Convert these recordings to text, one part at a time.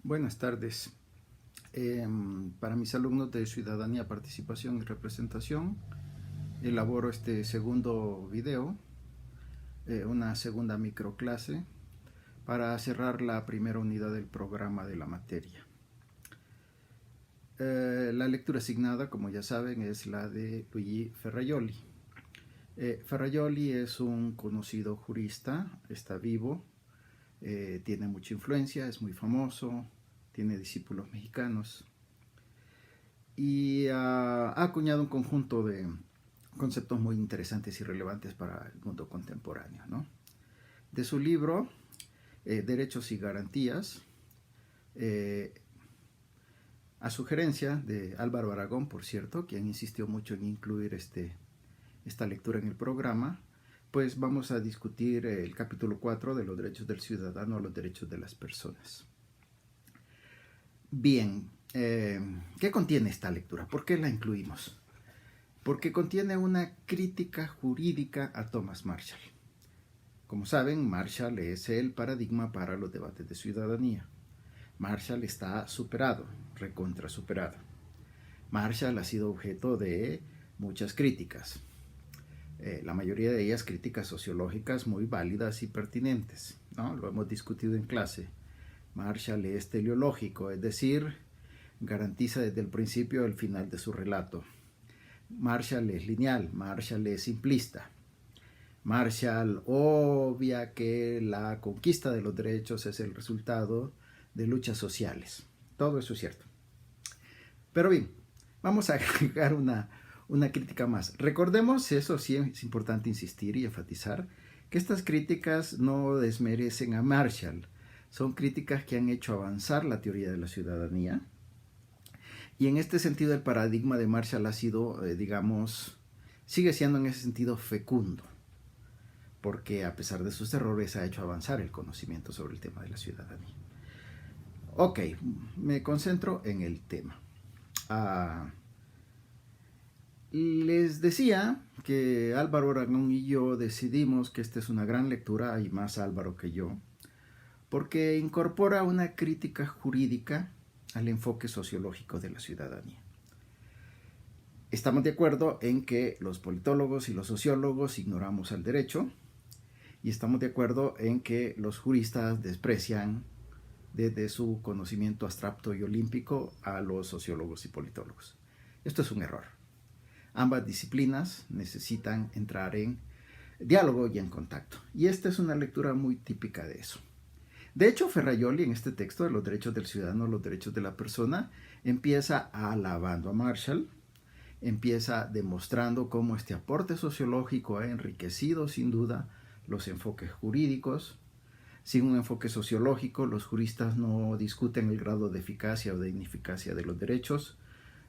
Buenas tardes. Para mis alumnos de Ciudadanía, Participación y Representación, elaboro este segundo video, una segunda microclase, para cerrar la primera unidad del programa de la materia. La lectura asignada, como ya saben, es la de Luigi Ferrajoli. Ferrajoli es un conocido jurista, está vivo, tiene mucha influencia, es muy famoso, tiene discípulos mexicanos y ha acuñado un conjunto de conceptos muy interesantes y relevantes para el mundo contemporáneo, ¿no? De su libro Derechos y Garantías, a sugerencia de Álvaro Aragón, por cierto, quien insistió mucho en incluir esta lectura en el programa, pues vamos a discutir el capítulo 4 de los derechos del ciudadano a los derechos de las personas. Bien, ¿qué contiene esta lectura? ¿Por qué la incluimos? Porque contiene una crítica jurídica a Thomas Marshall. Como saben, Marshall es el paradigma para los debates de ciudadanía. Marshall está superado, recontra superado. Marshall ha sido objeto de muchas críticas. La mayoría de ellas críticas sociológicas muy válidas y pertinentes, ¿no? Lo hemos discutido en clase. Marshall es teleológico, es decir, garantiza desde el principio el final de su relato. Marshall es lineal, Marshall es simplista. Marshall obvia que la conquista de los derechos es el resultado de luchas sociales. Todo eso es cierto. Pero bien, vamos a agregar una crítica más. Recordemos, eso sí es importante insistir y enfatizar, que estas críticas no desmerecen a Marshall. Son críticas que han hecho avanzar la teoría de la ciudadanía. Y en este sentido el paradigma de Marshall ha sido, sigue siendo en ese sentido fecundo. Porque a pesar de sus errores ha hecho avanzar el conocimiento sobre el tema de la ciudadanía. Ok, me concentro en el tema. Les decía que Álvaro Aragón y yo decidimos que esta es una gran lectura, y más Álvaro que yo, porque incorpora una crítica jurídica al enfoque sociológico de la ciudadanía. Estamos de acuerdo en que los politólogos y los sociólogos ignoramos al derecho, y estamos de acuerdo en que los juristas desprecian desde su conocimiento abstracto y olímpico a los sociólogos y politólogos. Esto es un error. Ambas disciplinas necesitan entrar en diálogo y en contacto. Y esta es una lectura muy típica de eso. De hecho, Ferrajoli en este texto de los derechos del ciudadano, los derechos de la persona, empieza alabando a Marshall, empieza demostrando cómo este aporte sociológico ha enriquecido sin duda los enfoques jurídicos. Sin un enfoque sociológico, los juristas no discuten el grado de eficacia o de ineficacia de los derechos,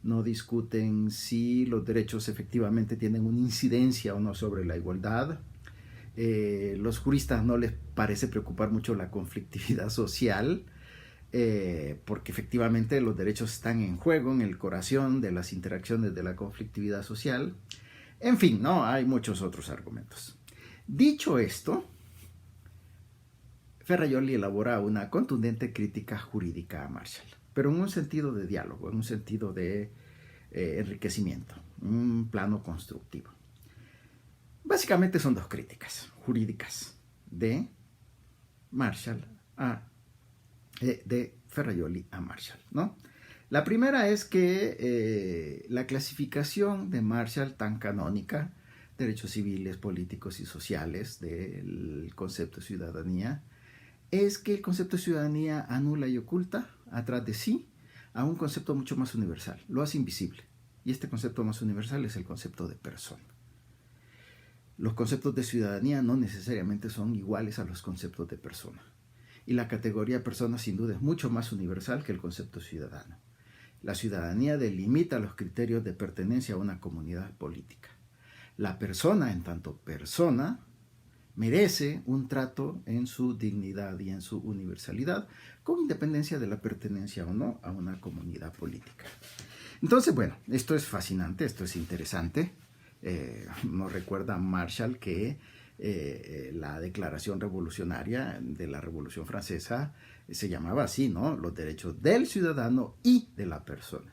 no discuten si los derechos efectivamente tienen una incidencia o no sobre la igualdad. Los juristas no les parece preocupar mucho la conflictividad social, porque efectivamente los derechos están en juego, en el corazón de las interacciones de la conflictividad social. En fin, no, hay muchos otros argumentos. Dicho esto, Ferrajoli elabora una contundente crítica jurídica a Marshall, pero en un sentido de diálogo, en un sentido de enriquecimiento, un plano constructivo. Básicamente son dos críticas jurídicas de Ferrajoli a Marshall, ¿no? La primera es que la clasificación de Marshall tan canónica, derechos civiles, políticos y sociales, del concepto de ciudadanía, es que el concepto de ciudadanía anula y oculta atrás de sí a un concepto mucho más universal, lo hace invisible. Y este concepto más universal es el concepto de persona. Los conceptos de ciudadanía no necesariamente son iguales a los conceptos de persona. Y la categoría de persona sin duda es mucho más universal que el concepto ciudadano. La ciudadanía delimita los criterios de pertenencia a una comunidad política. La persona, en tanto persona, merece un trato en su dignidad y en su universalidad, con independencia de la pertenencia o no a una comunidad política. Entonces, bueno, esto es fascinante, esto es interesante. Nos recuerda a Marshall que la declaración revolucionaria de la Revolución Francesa se llamaba así, ¿no? Los derechos del ciudadano y de la persona.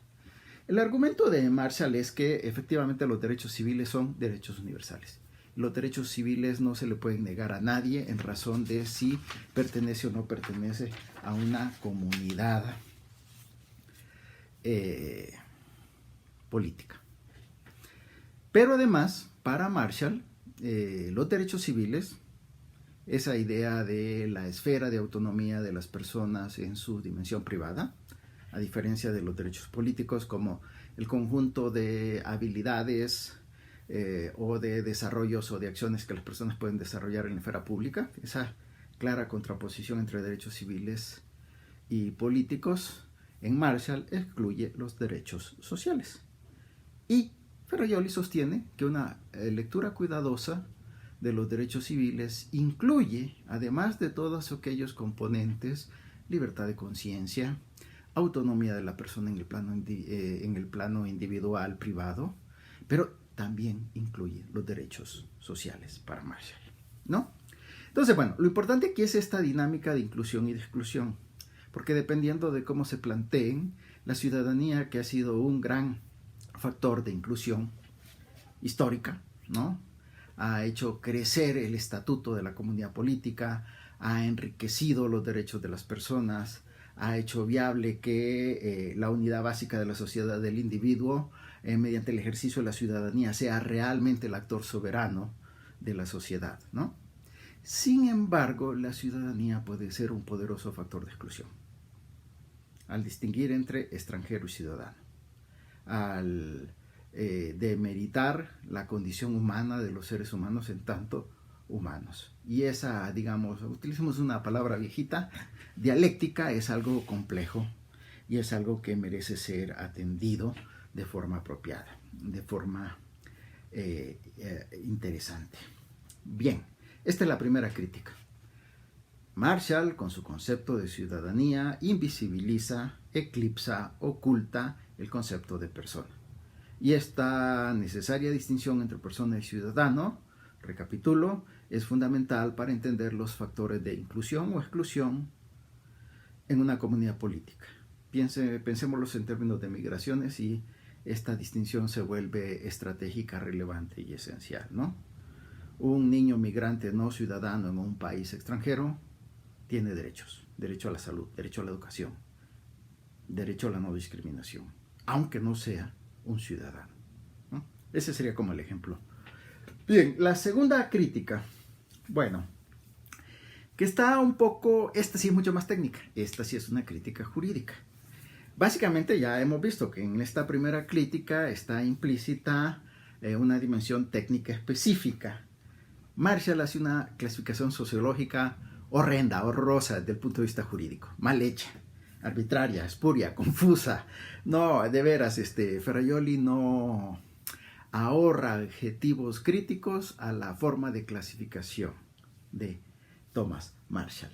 El argumento de Marshall es que efectivamente los derechos civiles son derechos universales. Los derechos civiles no se le pueden negar a nadie en razón de si pertenece o no pertenece a una comunidad política. Pero además, para Marshall, los derechos civiles, esa idea de la esfera de autonomía de las personas en su dimensión privada, a diferencia de los derechos políticos como el conjunto de habilidades o de desarrollos o de acciones que las personas pueden desarrollar en la esfera pública, esa clara contraposición entre derechos civiles y políticos, en Marshall excluye los derechos sociales. Y Ferrajoli sostiene que una lectura cuidadosa de los derechos civiles incluye, además de todos aquellos componentes, libertad de conciencia, autonomía de la persona en el plano individual, privado, pero también incluye los derechos sociales para Marshall, ¿no? Entonces, bueno, lo importante aquí es esta dinámica de inclusión y de exclusión, porque dependiendo de cómo se planteen, la ciudadanía, que ha sido un gran factor de inclusión histórica, ¿no?, ha hecho crecer el estatuto de la comunidad política, ha enriquecido los derechos de las personas, ha hecho viable que la unidad básica de la sociedad del individuo, mediante el ejercicio de la ciudadanía, sea realmente el actor soberano de la sociedad, ¿no? Sin embargo, la ciudadanía puede ser un poderoso factor de exclusión, al distinguir entre extranjero y ciudadano, al demeritar la condición humana de los seres humanos en tanto humanos. Y esa, digamos, utilicemos una palabra viejita, dialéctica, es algo complejo y es algo que merece ser atendido de forma apropiada, de forma interesante. Bien, esta es la primera crítica. Marshall, con su concepto de ciudadanía, invisibiliza, eclipsa, oculta el concepto de persona. Y esta necesaria distinción entre persona y ciudadano, recapitulo, es fundamental para entender los factores de inclusión o exclusión en una comunidad política. Pensémoslos en términos de migraciones y esta distinción se vuelve estratégica, relevante y esencial, ¿no? Un niño migrante no ciudadano en un país extranjero tiene derechos: derecho a la salud, derecho a la educación, derecho a la no discriminación, aunque no sea un ciudadano, ¿no? Ese sería como el ejemplo. Bien, la segunda crítica, bueno, que está un poco, esta sí es mucho más técnica, esta sí es una crítica jurídica. Básicamente ya hemos visto que en esta primera crítica está implícita una dimensión técnica específica. Marshall hace una clasificación sociológica horrenda, horrorosa desde el punto de vista jurídico, mal hecha, arbitraria, espuria, confusa. No, de veras, Ferrajoli no ahorra adjetivos críticos a la forma de clasificación de Thomas Marshall.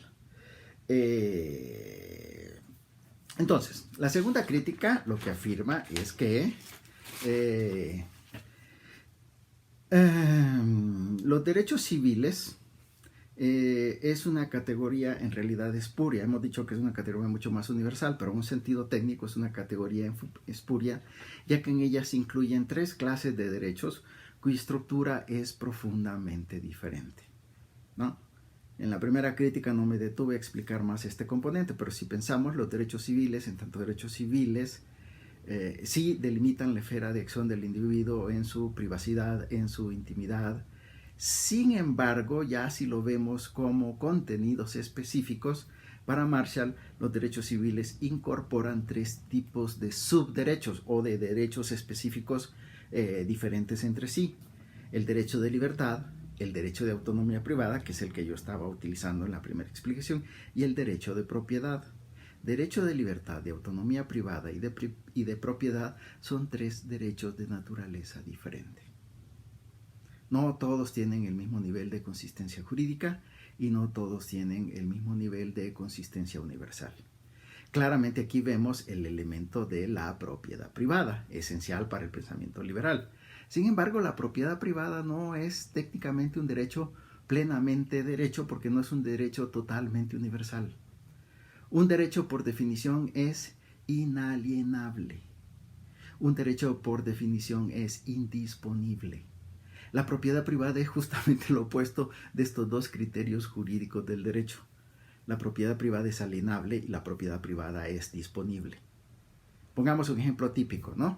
Entonces, la segunda crítica lo que afirma es que los derechos civiles es una categoría en realidad espuria. Hemos dicho que es una categoría mucho más universal, pero en un sentido técnico es una categoría espuria, ya que en ella se incluyen tres clases de derechos cuya estructura es profundamente diferente, ¿no? En la primera crítica no me detuve a explicar más este componente, pero si pensamos, los derechos civiles, en tanto derechos civiles, sí delimitan la esfera de acción del individuo en su privacidad, en su intimidad. Sin embargo, ya si lo vemos como contenidos específicos, para Marshall los derechos civiles incorporan tres tipos de subderechos o de derechos específicos diferentes entre sí: el derecho de libertad, el derecho de autonomía privada, que es el que yo estaba utilizando en la primera explicación, y el derecho de propiedad. Derecho de libertad, de autonomía privada y de propiedad son tres derechos de naturaleza diferente. No todos tienen el mismo nivel de consistencia jurídica y no todos tienen el mismo nivel de consistencia universal. Claramente aquí vemos el elemento de la propiedad privada, esencial para el pensamiento liberal. Sin embargo, la propiedad privada no es técnicamente un derecho plenamente derecho porque no es un derecho totalmente universal. Un derecho por definición es inalienable. Un derecho por definición es indisponible. La propiedad privada es justamente lo opuesto de estos dos criterios jurídicos del derecho. La propiedad privada es alienable y la propiedad privada es disponible. Pongamos un ejemplo típico, ¿no?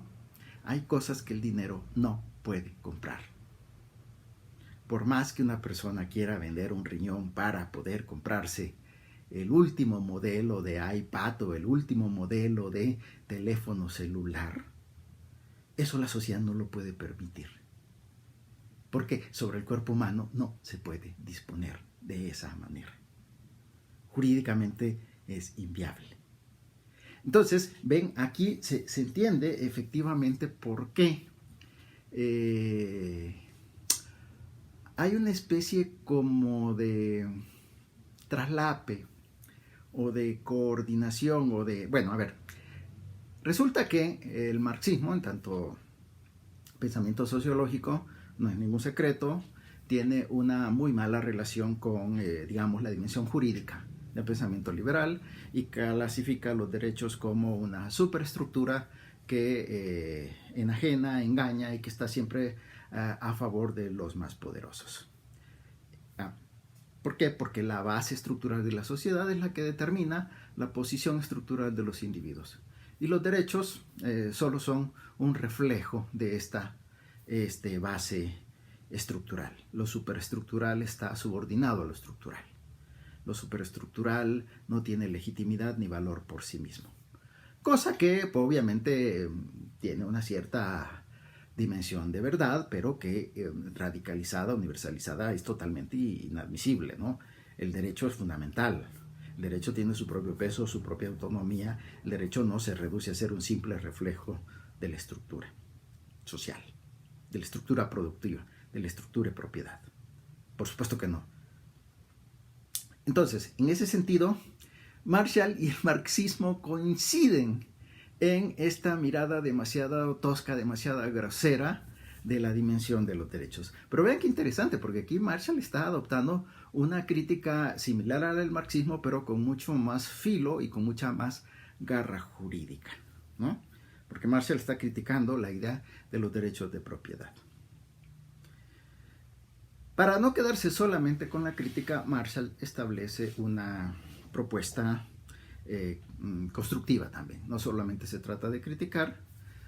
Hay cosas que el dinero no puede comprar. Por más que una persona quiera vender un riñón para poder comprarse el último modelo de iPad o el último modelo de teléfono celular, eso la sociedad no lo puede permitir. Porque sobre el cuerpo humano no se puede disponer de esa manera. Jurídicamente es inviable. Entonces, ven, aquí se entiende efectivamente por qué hay una especie como de traslape o de coordinación o de... Bueno, a ver, resulta que el marxismo, en tanto pensamiento sociológico, no es ningún secreto, tiene una muy mala relación con, digamos, la dimensión jurídica del pensamiento liberal y clasifica los derechos como una superestructura que enajena, engaña y que está siempre a favor de los más poderosos. ¿Por qué? Porque la base estructural de la sociedad es la que determina la posición estructural de los individuos. Y los derechos solo son un reflejo de esta base estructural. Lo superestructural está subordinado a lo estructural. Lo superestructural no tiene legitimidad ni valor por sí mismo. Cosa que obviamente tiene una cierta dimensión de verdad, pero que radicalizada, universalizada, es totalmente inadmisible, ¿no? El derecho es fundamental. El derecho tiene su propio peso, su propia autonomía. El derecho no se reduce a ser un simple reflejo de la estructura social, de la estructura productiva, de la estructura de propiedad. Por supuesto que no. Entonces, en ese sentido, Marshall y el marxismo coinciden en esta mirada demasiado tosca, demasiado grosera de la dimensión de los derechos. Pero vean qué interesante, porque aquí Marshall está adoptando una crítica similar a la del marxismo, pero con mucho más filo y con mucha más garra jurídica, ¿no? Porque Marshall está criticando la idea de los derechos de propiedad. Para no quedarse solamente con la crítica, Marshall establece una propuesta constructiva también. No solamente se trata de criticar,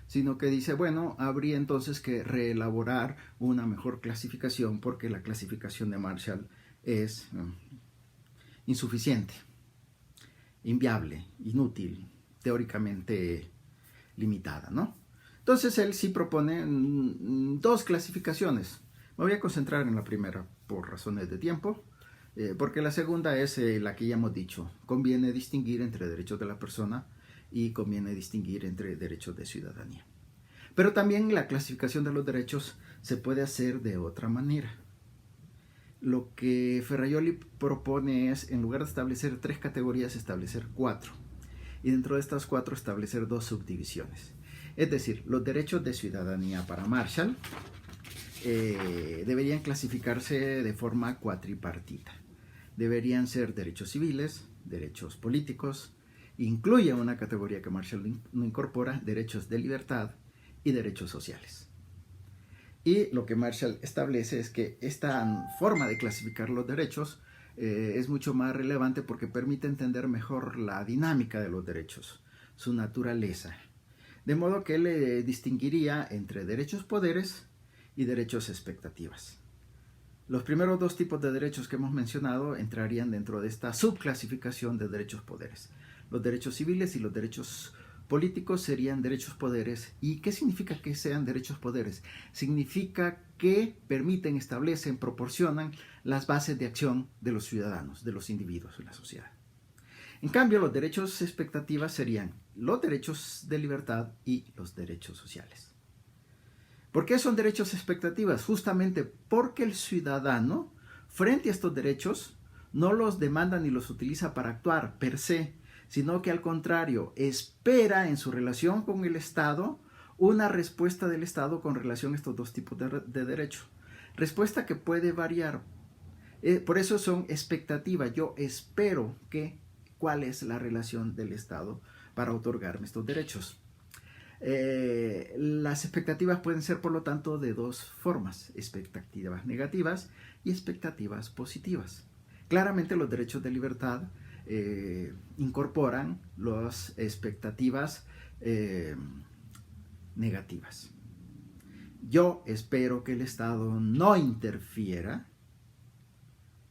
sino que dice, bueno, habría entonces que reelaborar una mejor clasificación porque la clasificación de Marshall es insuficiente, inviable, inútil, teóricamente limitada, ¿no? Entonces él sí propone dos clasificaciones. Me voy a concentrar en la primera por razones de tiempo, porque la segunda es la que ya hemos dicho. Conviene distinguir entre derechos de la persona y conviene distinguir entre derechos de ciudadanía. Pero también la clasificación de los derechos se puede hacer de otra manera. Lo que Ferrajoli propone es, en lugar de establecer 3 categorías, establecer 4. Y dentro de estas 4 establecer 2 subdivisiones. Es decir, los derechos de ciudadanía para Marshall deberían clasificarse de forma cuatripartita. Deberían ser derechos civiles, derechos políticos, incluye una categoría que Marshall no incorpora, derechos de libertad y derechos sociales. Y lo que Marshall establece es que esta forma de clasificar los derechos es mucho más relevante porque permite entender mejor la dinámica de los derechos, su naturaleza. De modo que él distinguiría entre derechos poderes y derechos expectativas. Los primeros 2 tipos de derechos que hemos mencionado entrarían dentro de esta subclasificación de derechos poderes. Los derechos civiles y los derechos políticos serían derechos poderes. ¿Y qué significa que sean derechos poderes? Significa que permiten, establecen, proporcionan las bases de acción de los ciudadanos, de los individuos de la sociedad. En cambio, los derechos expectativas serían los derechos de libertad y los derechos sociales. ¿Por qué son derechos expectativas? Justamente porque el ciudadano, frente a estos derechos, no los demanda ni los utiliza para actuar per se, sino que al contrario, espera en su relación con el Estado una respuesta del Estado con relación a estos 2 tipos de derecho. Respuesta que puede variar Por eso son expectativas. Yo espero que cuál es la relación del Estado para otorgarme estos derechos. Las expectativas pueden ser, por lo tanto, de dos formas: expectativas negativas y expectativas positivas. Claramente los derechos de libertad incorporan las expectativas negativas. Yo espero que el Estado no interfiera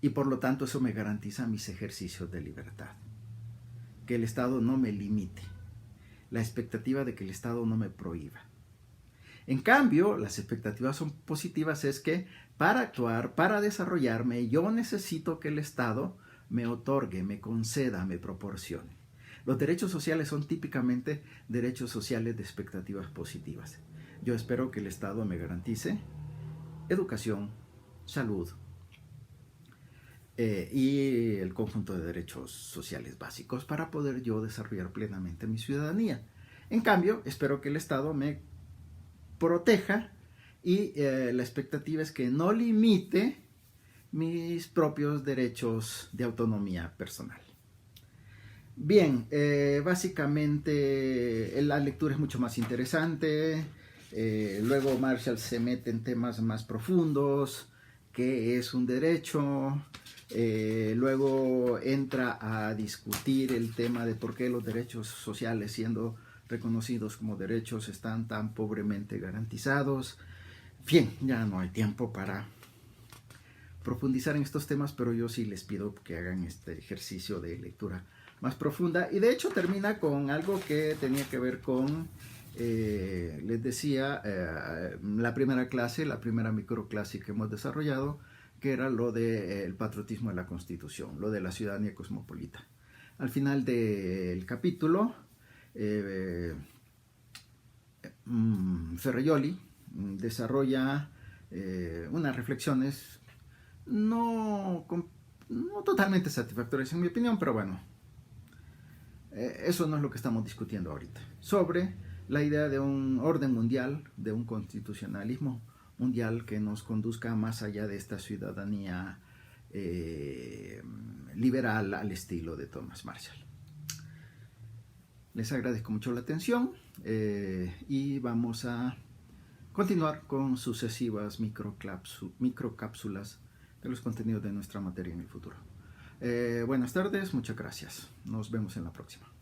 y por lo tanto eso me garantiza mis ejercicios de libertad. Que el Estado no me limite. La expectativa de que el Estado no me prohíba. En cambio, las expectativas son positivas, es que para actuar, para desarrollarme, yo necesito que el Estado me otorgue, me conceda, me proporcione. Los derechos sociales son típicamente derechos sociales de expectativas positivas. Yo espero que el Estado me garantice educación, salud y el conjunto de derechos sociales básicos para poder yo desarrollar plenamente mi ciudadanía. En cambio, espero que el Estado me proteja y la expectativa es que no limite mis propios derechos de autonomía personal. Bien, básicamente la lectura es mucho más interesante. Luego Marshall se mete en temas más profundos, qué es un derecho. Luego entra a discutir el tema de por qué los derechos sociales, siendo reconocidos como derechos, están tan pobremente garantizados. Bien, ya no hay tiempo para profundizar en estos temas, pero yo sí les pido que hagan este ejercicio de lectura más profunda. Y de hecho termina con algo que tenía que ver con, les decía, la primera clase, la primera microclase que hemos desarrollado, que era lo del patriotismo de la Constitución, lo de la ciudadanía cosmopolita. Al final del capítulo, Ferrajoli desarrolla unas reflexiones no totalmente satisfactorias en mi opinión, pero bueno, eso no es lo que estamos discutiendo ahorita. Sobre la idea de un orden mundial, de un constitucionalismo mundial que nos conduzca más allá de esta ciudadanía liberal al estilo de Thomas Marshall. Les agradezco mucho la atención y vamos a continuar con sucesivas microcápsulas de los contenidos de nuestra materia en el futuro. Buenas tardes, muchas gracias. Nos vemos en la próxima.